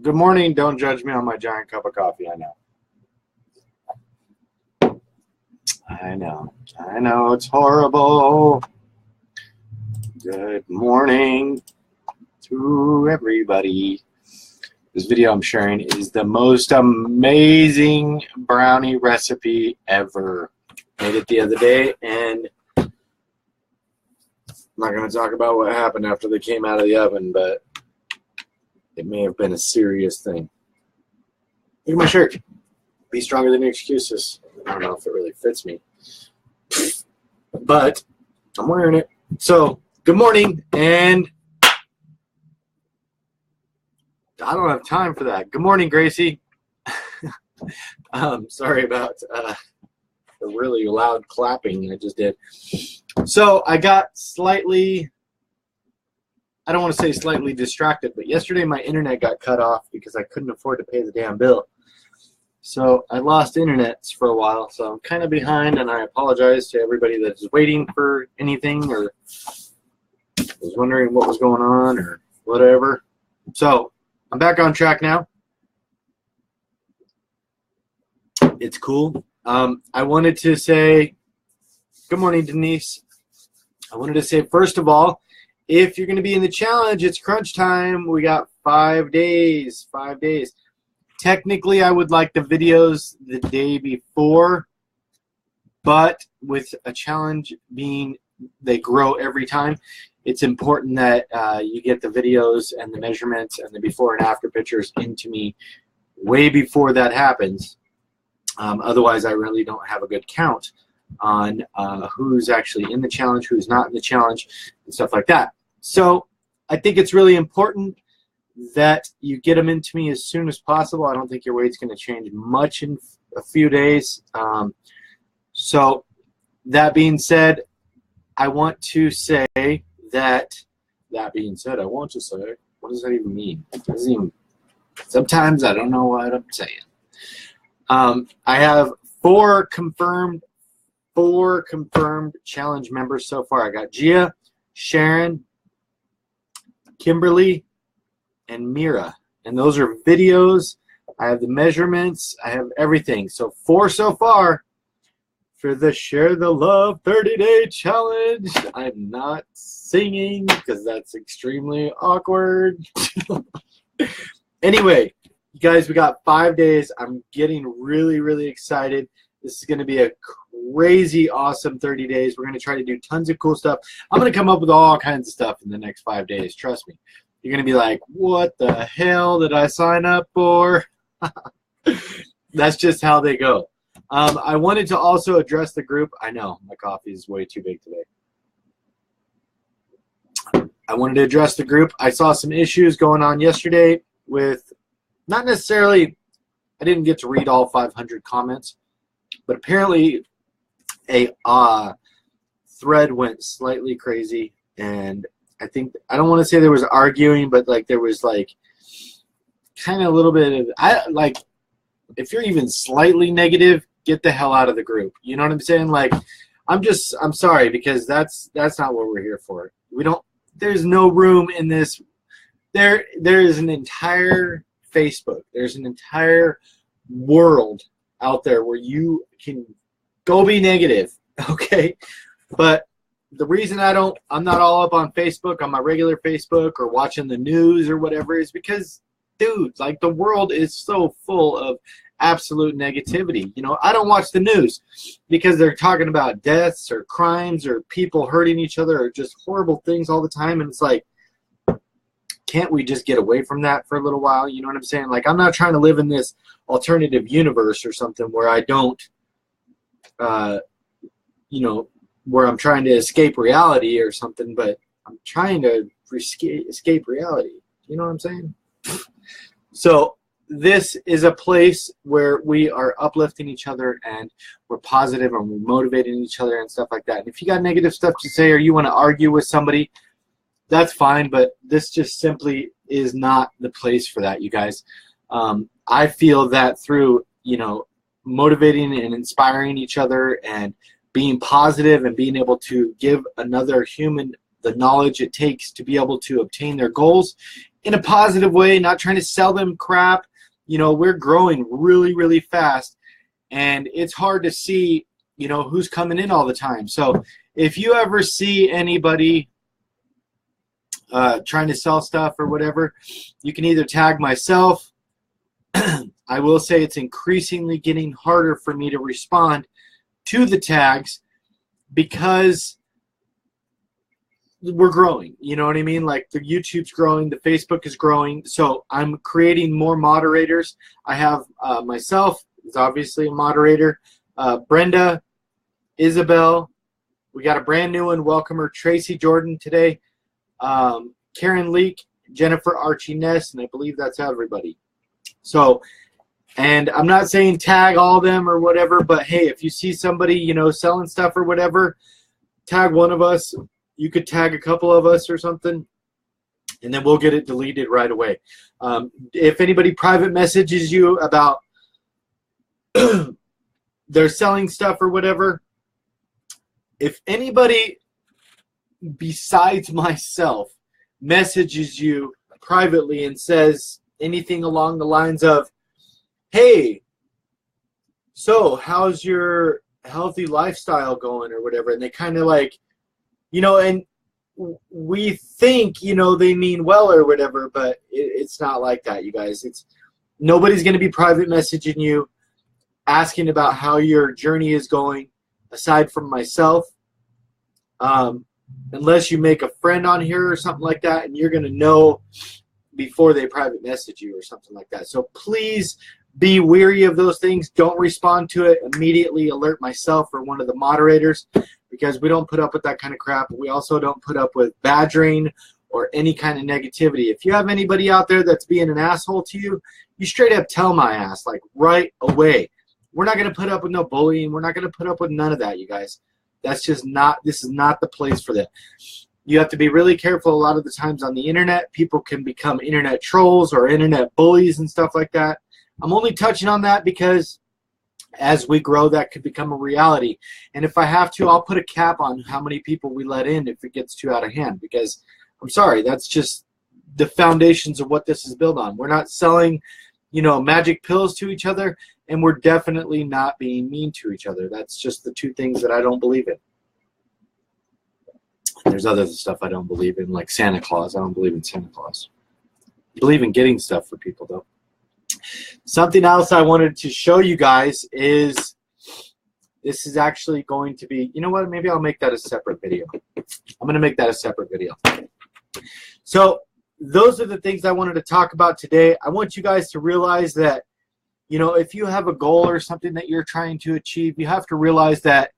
Good morning. Don't judge me on my giant cup of coffee. I know. It's horrible. Good morning to everybody. This video I'm sharing is the most amazing brownie recipe ever. Made it the other day, and I'm not going to talk about what happened after they came out of the oven, but it may have been a serious thing. Look at my shirt. Be stronger than your excuses. I don't know if it really fits me, but I'm wearing it. So, good morning, and I don't have time for that. Good morning, Gracie. Sorry about the really loud clapping I just did. So, I got slightly, I don't want to say slightly distracted, but yesterday my internet got cut off because I couldn't afford to pay the damn bill. So I lost internet for a while, so I'm kind of behind, and I apologize to everybody that is waiting for anything or was wondering what was going on or whatever. So I'm back on track now. It's cool. I wanted to say good morning, Denise. I wanted to say, first of all, if you're going to be in the challenge, it's crunch time. We got 5 days. 5 days. Technically, I would like the videos the day before, but with a challenge being they grow every time, it's important that you get the videos and the measurements and the before and after pictures into me way before that happens. Otherwise, I really don't have a good count on who's actually in the challenge, who's not in the challenge, and stuff like that. So I think it's really important that you get them into me as soon as possible. I don't think your weight's going to change much in a few days. So that being said, I want to say that, what does that even mean? It doesn't even, sometimes I don't know what I'm saying. I have four confirmed challenge members so far. I got Gia, Sharon, Kimberly, and Mira, and those are videos. I have the measurements, I have everything. So 4 so far for the Share the Love 30-day challenge. I'm not singing because that's extremely awkward. Anyway, you guys, we got 5 days. I'm getting really excited. This is going to be a crazy awesome 30 days. We're going to try to do tons of cool stuff. I'm going to come up with all kinds of stuff in the next 5 days. Trust me. You're going to be like, what the hell did I sign up for? That's just how they go. I wanted to also address the group. I know, my coffee is way too big today. I wanted to address the group. I saw some issues going on yesterday with, not necessarily, I didn't get to read all 500 comments, but apparently a thread went slightly crazy, and I don't want to say there was arguing, but like there was like kind of a little bit of, if you're even slightly negative, get the hell out of the group. You know what I'm saying? Like, I'm sorry, because that's not what we're here for. There's no room in this. There is an entire Facebook. There's an entire world out there where you can go be negative, okay? But the reason I'm not all up on Facebook, on my regular Facebook, or watching the news or whatever, is because, dude, like, the world is so full of absolute negativity. You know, I don't watch the news because they're talking about deaths or crimes or people hurting each other or just horrible things all the time, and it's like, can't we just get away from that for a little while? You know what I'm saying? Like, I'm not trying to live in this alternative universe or something where I don't, you know, where I'm trying to escape reality or something, but I'm trying to escape reality. You know what I'm saying? So this is a place where we are uplifting each other, and we're positive, and we're motivating each other and stuff like that. And if you got negative stuff to say, or you want to argue with somebody, that's fine, but this just simply is not the place for that, you guys. I feel that through, you know, motivating and inspiring each other and being positive and being able to give another human the knowledge it takes to be able to obtain their goals in a positive way, not trying to sell them crap. You know, we're growing really, really fast, and it's hard to see, you know, who's coming in all the time. So if you ever see anybody trying to sell stuff or whatever, you can either tag myself. I will say it's increasingly getting harder for me to respond to the tags because we're growing. You know what I mean? Like the YouTube's growing, the Facebook is growing. So I'm creating more moderators. I have myself is obviously a moderator. Brenda, Isabel, we got a brand new one. Welcome her, Tracy Jordan today. Karen Leak, Jennifer Archie Ness, and I believe that's everybody. So, and I'm not saying tag all of them or whatever, but hey, if you see somebody, you know, selling stuff or whatever, tag one of us. You could tag a couple of us or something, and then we'll get it deleted right away. If anybody private messages you about they're selling stuff or whatever, if anybody besides myself messages you privately and says anything along the lines of, hey, so how's your healthy lifestyle going or whatever, and they kind of like, you know, and we think, you know, they mean well or whatever, but it's not like that, you guys. It's nobody's going to be private messaging you asking about how your journey is going aside from myself, unless you make a friend on here or something like that, and you're going to know before they private message you or something like that. So please be wary of those things. Don't respond to it. Immediately alert myself or one of the moderators, because we don't put up with that kind of crap. We also don't put up with badgering or any kind of negativity. If you have anybody out there that's being an asshole to you, you straight up tell my ass, like right away. We're not going to put up with no bullying. We're not going to put up with none of that, you guys. That's just not, this is not the place for that. You have to be really careful. A lot of the times on the internet, people can become internet trolls or internet bullies and stuff like that. I'm only touching on that because as we grow, that could become a reality. And if I have to, I'll put a cap on how many people we let in if it gets too out of hand, because I'm sorry, that's just the foundations of what this is built on. We're not selling, you know, magic pills to each other, and we're definitely not being mean to each other. That's just the two things that I don't believe in. There's other stuff I don't believe in, like Santa Claus. I don't believe in Santa Claus. I believe in getting stuff for people, though. Something else I wanted to show you guys is, this is actually going to be, you know what, maybe I'll make that a separate video. I'm going to make that a separate video. So those are the things I wanted to talk about today. I want you guys to realize that, you know, if you have a goal or something that you're trying to achieve, you have to realize that,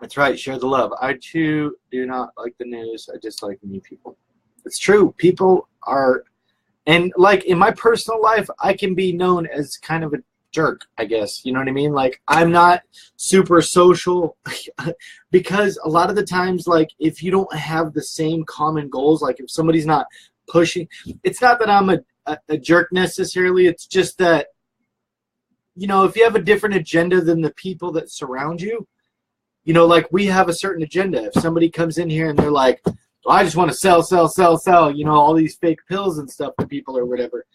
that's right, share the love. I too do not like the news. I just like new people. It's true. People are, and like in my personal life, I can be known as kind of a jerk, I guess. You know what I mean? Like, I'm not super social because a lot of the times, like, if you don't have the same common goals, like if somebody's not pushing, it's not that I'm a jerk necessarily. It's just that, you know, if you have a different agenda than the people that surround you, you know, like we have a certain agenda. If somebody comes in here and they're like, well, I just want to sell, you know, all these fake pills and stuff to people or whatever,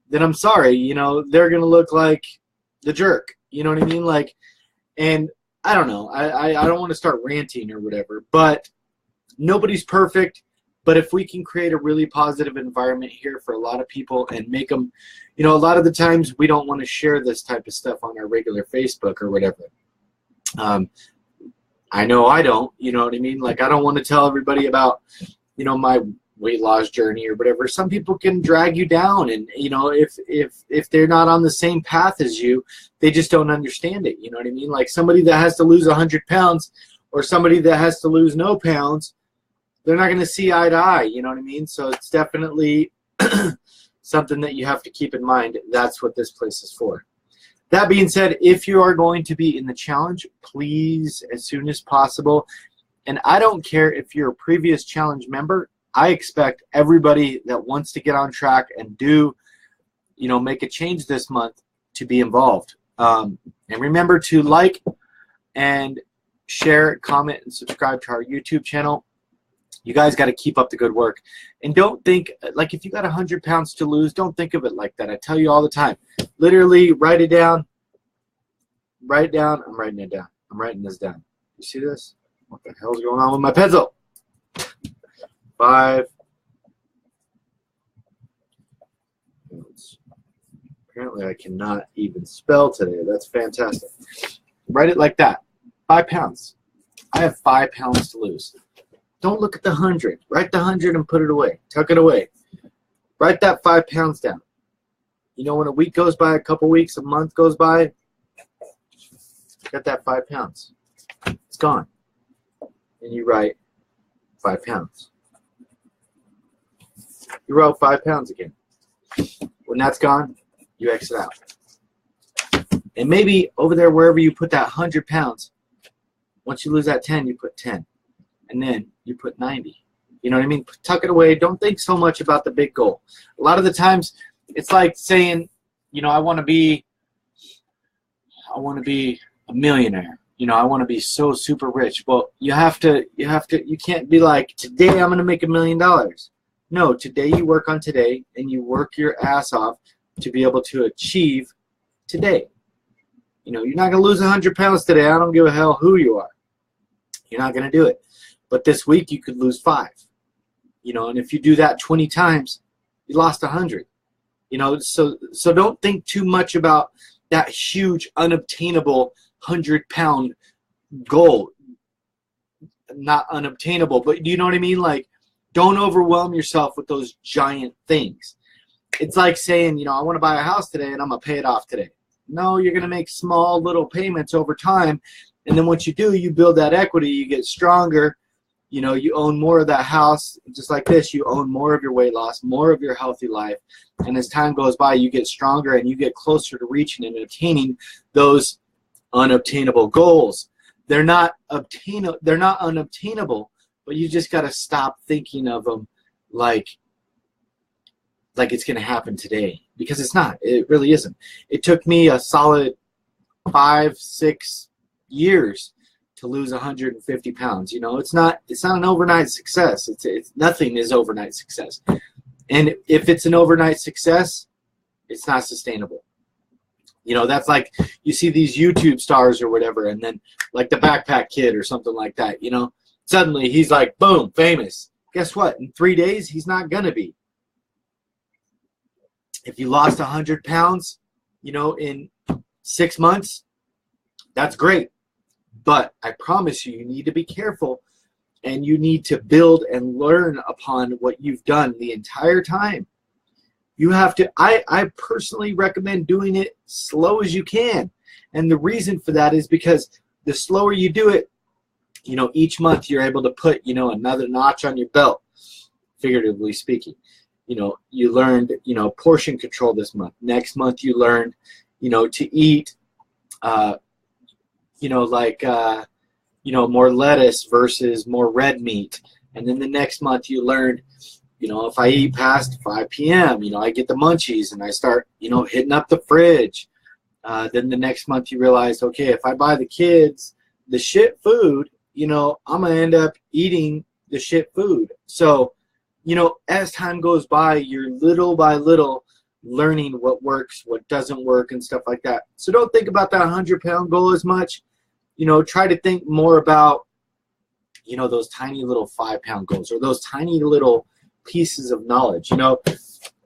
then I'm sorry, you know, they're going to look like the jerk. You know what I mean? Like, and I don't know. I don't want to start ranting or whatever, but nobody's perfect. But if we can create a really positive environment here for a lot of people and make them, you know, a lot of the times we don't want to share this type of stuff on our regular Facebook or whatever. I know I don't, you know what I mean? Like, I don't want to tell everybody about, you know, my weight loss journey or whatever. Some people can drag you down, and, you know, if they're not on the same path as you, they just don't understand it. You know what I mean? Like somebody that has to lose 100 pounds or somebody that has to lose no pounds, they're not going to see eye to eye. You know what I mean? So it's definitely something that you have to keep in mind. That's what this place is for. That being said, if you are going to be in the challenge, please, as soon as possible, and I don't care if you're a previous challenge member, I expect everybody that wants to get on track and do, you know, make a change this month to be involved. And remember to like and share, comment, and subscribe to our YouTube channel. You guys got to keep up the good work. And don't think, like, if you got 100 pounds to lose, don't think of it like that. I tell you all the time. Literally, write it down. Write it down. I'm writing it down. I'm writing this down. You see this? What the hell's going on with my pencil? 5. Apparently, I cannot even spell today. That's fantastic. Write it like that. 5 pounds. I have 5 pounds to lose. Don't look at the 100. Write the 100 and put it away. Tuck it away. Write that 5 pounds down. You know, when a week goes by, a couple weeks, a month goes by, got that 5 pounds. It's gone. And you write 5 pounds. You wrote 5 pounds again. When that's gone, you exit out. And maybe over there, wherever you put that 100 pounds, once you lose that 10, you put 10. And then you put 90. You know what I mean? Tuck it away. Don't think so much about the big goal. A lot of the times, it's like saying, you know, I want to be a millionaire. You know, I want to be so super rich. Well, you can't be like, today I'm going to make $1 million. No, today you work on today and you work your ass off to be able to achieve today. You know, you're not going to lose 100 pounds today. I don't give a hell who you are. You're not going to do it. But this week you could lose 5. You know, and if you do that 20 times, you lost 100. You know, so don't think too much about that huge, unobtainable 100-pound goal. Not unobtainable, but you know what I mean? Like, don't overwhelm yourself with those giant things. It's like saying, you know, I want to buy a house today and I'm going to pay it off today. No, you're going to make small little payments over time. And then once you do, you build that equity, you get stronger. You know, you own more of that house. Just like this, you own more of your weight loss, more of your healthy life. And as time goes by, you get stronger and you get closer to reaching and attaining those unobtainable goals. They're not unobtainable, but you just got to stop thinking of them like it's going to happen today, because it's not. It really isn't. It took me a solid 5-6 years to lose 150 pounds. You know, it's not an overnight success. It's nothing is overnight success. And if it's an overnight success, it's not sustainable. You know, that's like you see these YouTube stars or whatever, and then like the Backpack Kid or something like that, you know, suddenly he's like, boom, famous. Guess what? In 3 days, he's not going to be. If you lost 100 pounds, you know, in 6 months, that's great. But I promise you, you need to be careful, and you need to build and learn upon what you've done the entire time. You have to, I personally recommend doing it slow as you can. And the reason for that is because the slower you do it, you know, each month you're able to put, you know, another notch on your belt, figuratively speaking. You know, you learned, you know, portion control this month. Next month you learned, you know, to eat, you know, like, you know, more lettuce versus more red meat. And then the next month you learned, you know, if I eat past 5 p.m., you know, I get the munchies and I start, you know, hitting up the fridge. Then the next month you realize, okay, if I buy the kids the shit food, you know, I'm going to end up eating the shit food. So, you know, as time goes by, you're little by little learning what works, what doesn't work, and stuff like that. So don't think about that 100-pound goal as much. You know, try to think more about, you know, those tiny little 5-pound goals or those tiny little pieces of knowledge. You know,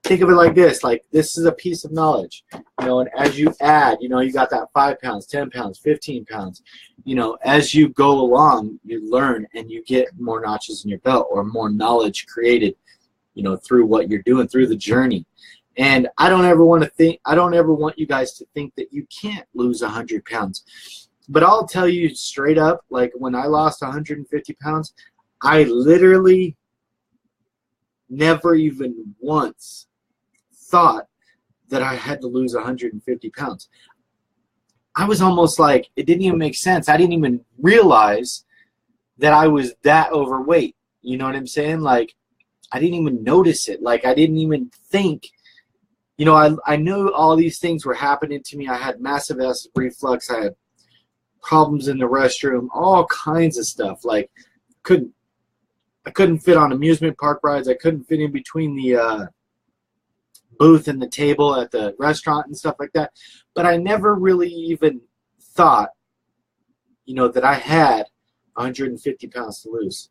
think of it like this. Like, this is a piece of knowledge. You know, and as you add, you know, you got that 5 pounds, 10 pounds, 15 pounds. You know, as you go along, you learn and you get more notches in your belt or more knowledge created, you know, through what you're doing, through the journey. And I don't ever want you guys to think that you can't lose 100 pounds. But I'll tell you straight up, like when I lost 150 pounds, I literally never even once thought that I had to lose 150 pounds. I was almost like, it didn't even make sense. I didn't even realize that I was that overweight. You know what I'm saying? Like, I didn't even notice it. Like, I didn't even think. You know, I knew all these things were happening to me. I had massive acid reflux. I had problems in the restroom, all kinds of stuff. Like I couldn't fit on amusement park rides. I couldn't fit in between the booth and the table at the restaurant and stuff like that. But I never really even thought, you know, that I had 150 pounds to lose.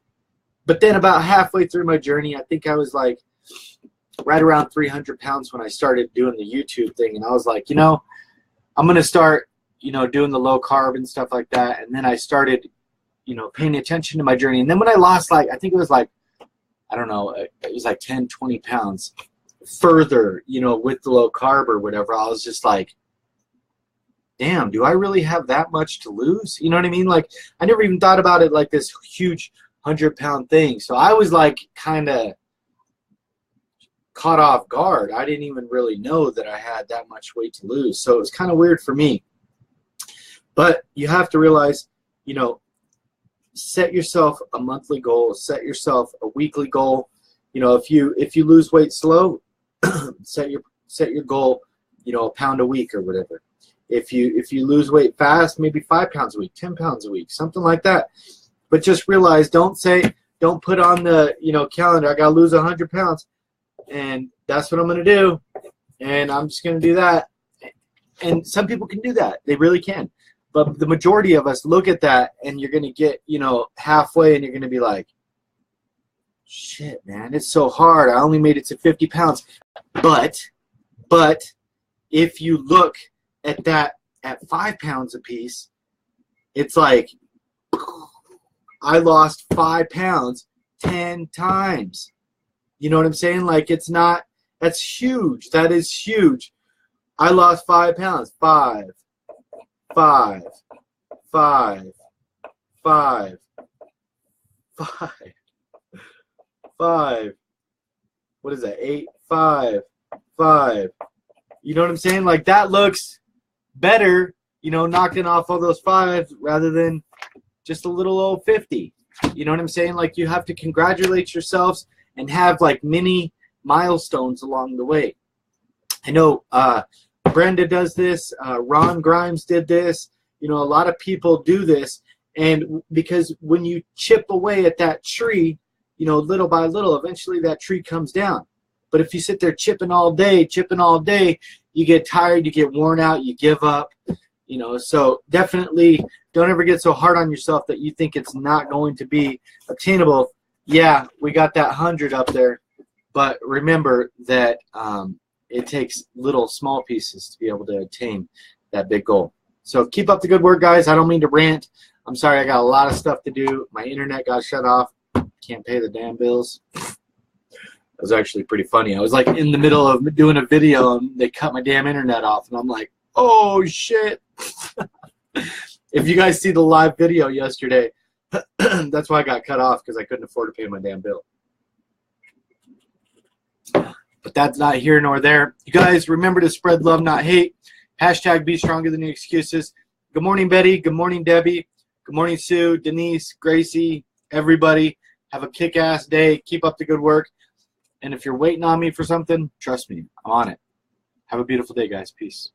But then about halfway through my journey, I think I was like right around 300 pounds when I started doing the YouTube thing. And I was like, you know, I'm going to start, you know, doing the low carb and stuff like that. And then I started, you know, paying attention to my journey. And then when I lost, like, I think it was like, I don't know, it was like 10, 20 pounds further, you know, with the low carb or whatever, I was just like, damn, do I really have that much to lose? You know what I mean? Like, I never even thought about it like this huge 100-pound thing. So I was like kind of caught off guard. I didn't even really know that I had that much weight to lose. So it was kind of weird for me. But you have to realize, you know, set yourself a monthly goal, set yourself a weekly goal. You know, if you lose weight slow, set your goal, you know, a pound a week or whatever. If you lose weight fast, maybe 5 pounds a week, 10 pounds a week, something like that. But just realize, don't put on the, you know, calendar, I got to lose 100 pounds and that's what I'm going to do. And I'm just going to do that. And some people can do that. They really can. But the majority of us look at that and you're going to get, you know, halfway and you're going to be like, shit, man, it's so hard. I only made it to 50 pounds. But if you look at that at 5 pounds a piece, it's like I lost 5 pounds 10 times. You know what I'm saying? Like, it's not, that's huge. That is huge. I lost 5 pounds. 5. What is that? 8, 5. You know what I'm saying? Like, that looks better, you know, knocking off all those 5s rather than just a little old 50. You know what I'm saying? Like, you have to congratulate yourselves and have like mini milestones along the way. I know Brenda does this, Ron Grimes did this, you know, a lot of people do this, and because when you chip away at that tree, you know, little by little, eventually that tree comes down. But if you sit there chipping all day, you get tired, you get worn out, you give up, you know. So definitely don't ever get so hard on yourself that you think it's not going to be obtainable. Yeah, we got that 100 up there, but remember that it takes little small pieces to be able to attain that big goal. So keep up the good work, guys. I don't mean to rant. I'm sorry, I got a lot of stuff to do. My internet got shut off. Can't pay the damn bills. It was actually pretty funny. I was like in the middle of doing a video and they cut my damn internet off, and I'm like, oh shit. If you guys see the live video yesterday, that's why I got cut off, because I couldn't afford to pay my damn bill. But that's not here nor there. You guys remember to spread love, not hate. Hashtag be stronger than your excuses. Good morning, Betty. Good morning, Debbie. Good morning, Sue, Denise, Gracie, everybody. Have a kick-ass day. Keep up the good work. And if you're waiting on me for something, trust me, I'm on it. Have a beautiful day, guys. Peace.